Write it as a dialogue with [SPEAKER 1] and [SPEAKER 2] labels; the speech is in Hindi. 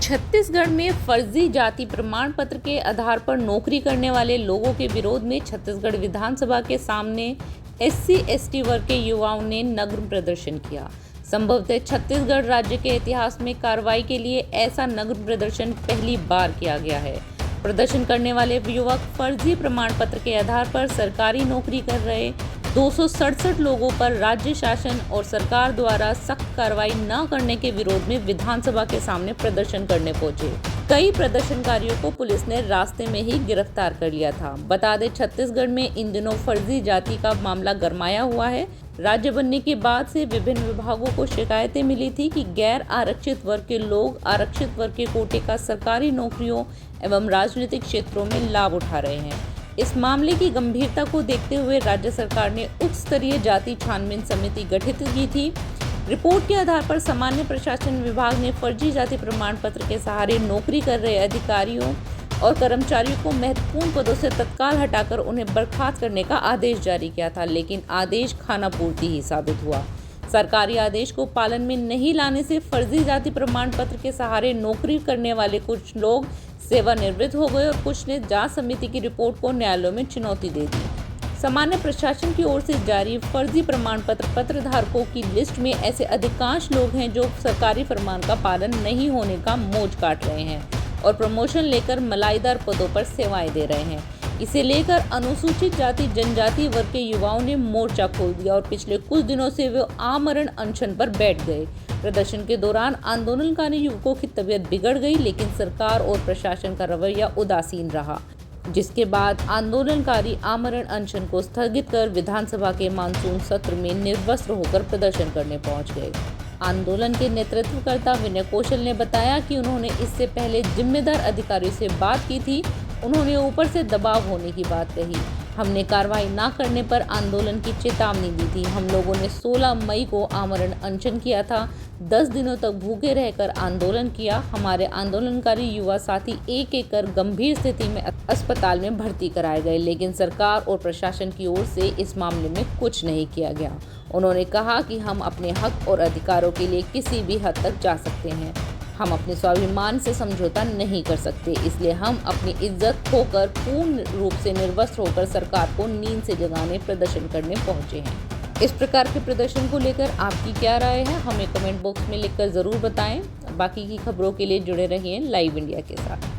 [SPEAKER 1] छत्तीसगढ़ में फर्जी जाति प्रमाण पत्र के आधार पर नौकरी करने वाले लोगों के विरोध में छत्तीसगढ़ विधानसभा के सामने SC/ST वर्ग के युवाओं ने नग्न प्रदर्शन किया। संभवतः छत्तीसगढ़ राज्य के इतिहास में कार्रवाई के लिए ऐसा नग्न प्रदर्शन पहली बार किया गया है। प्रदर्शन करने वाले युवक फर्जी प्रमाण पत्र के आधार पर सरकारी नौकरी कर रहे 267 लोगों पर राज्य शासन और सरकार द्वारा सख्त कार्रवाई न करने के विरोध में विधानसभा के सामने प्रदर्शन करने पहुंचे। कई प्रदर्शनकारियों को पुलिस ने रास्ते में ही गिरफ्तार कर लिया था। बता दें, छत्तीसगढ़ में इन दिनों फर्जी जाति का मामला गरमाया हुआ है। राज्य बनने के बाद से विभिन्न विभागों को शिकायतें मिली थी कि गैर आरक्षित वर्ग के लोग आरक्षित वर्ग के कोटे का सरकारी नौकरियों एवं राजनीतिक क्षेत्रों में लाभ उठा रहे हैं। इस मामले की गंभीरता को देखते हुए राज्य सरकार ने उच्च स्तरीय जाति छानबीन समिति गठित की थी। रिपोर्ट के आधार पर सामान्य प्रशासन विभाग ने फर्जी जाति प्रमाण पत्र के सहारे नौकरी कर रहे अधिकारियों और कर्मचारियों को महत्वपूर्ण पदों से तत्काल हटाकर उन्हें बर्खास्त करने का आदेश जारी किया था, लेकिन आदेश खानापूर्ति ही साबित हुआ। सरकारी आदेश को पालन में नहीं लाने से फर्जी जाति प्रमाण पत्र के सहारे नौकरी करने वाले कुछ लोग सेवानिवृत्त हो गए और कुछ ने जांच समिति की रिपोर्ट को न्यायालयों में चुनौती दे दी। सामान्य प्रशासन की ओर से जारी फर्जी प्रमाण पत्र पत्रधारकों की लिस्ट में ऐसे अधिकांश लोग हैं जो सरकारी फरमान का पालन नहीं होने का मौज काट रहे हैं और प्रमोशन लेकर मलाईदार पदों पर सेवाएं दे रहे हैं। इसे लेकर अनुसूचित जाति जनजाति वर्ग के युवाओं ने मोर्चा खोल दिया और पिछले कुछ दिनों से वे आमरण अनशन पर बैठ गए। प्रदर्शन के दौरान आंदोलनकारी युवकों की तबीयत बिगड़ गई, लेकिन सरकार और प्रशासन का रवैया उदासीन रहा, जिसके बाद आंदोलनकारी आमरण अनशन को स्थगित कर विधानसभा के मानसून सत्र में निर्वस्त्र होकर प्रदर्शन करने पहुंच गए। आंदोलन के नेतृत्वकर्ता विनय कौशल ने बताया कि उन्होंने इससे पहले जिम्मेदार अधिकारियों से बात की थी। उन्होंने ऊपर से दबाव होने की बात कही। हमने कार्रवाई न करने पर आंदोलन की चेतावनी दी थी। हम लोगों ने 16 मई को आमरण अनशन किया था। 10 दिनों तक भूखे रहकर आंदोलन किया। हमारे आंदोलनकारी युवा साथी एक एक कर गंभीर स्थिति में अस्पताल में भर्ती कराए गए, लेकिन सरकार और प्रशासन की ओर से इस मामले में कुछ नहीं किया गया। उन्होंने कहा कि हम अपने हक और अधिकारों के लिए किसी भी हद तक जा सकते हैं। हम अपने स्वाभिमान से समझौता नहीं कर सकते, इसलिए हम अपनी इज्जत खोकर पूर्ण रूप से निर्वस्त्र होकर सरकार को नींद से जगाने प्रदर्शन करने पहुंचे हैं। इस प्रकार के प्रदर्शन को लेकर आपकी क्या राय है, हमें कमेंट बॉक्स में लिखकर ज़रूर बताएं। बाकी की खबरों के लिए जुड़े रहिए लाइव इंडिया के साथ।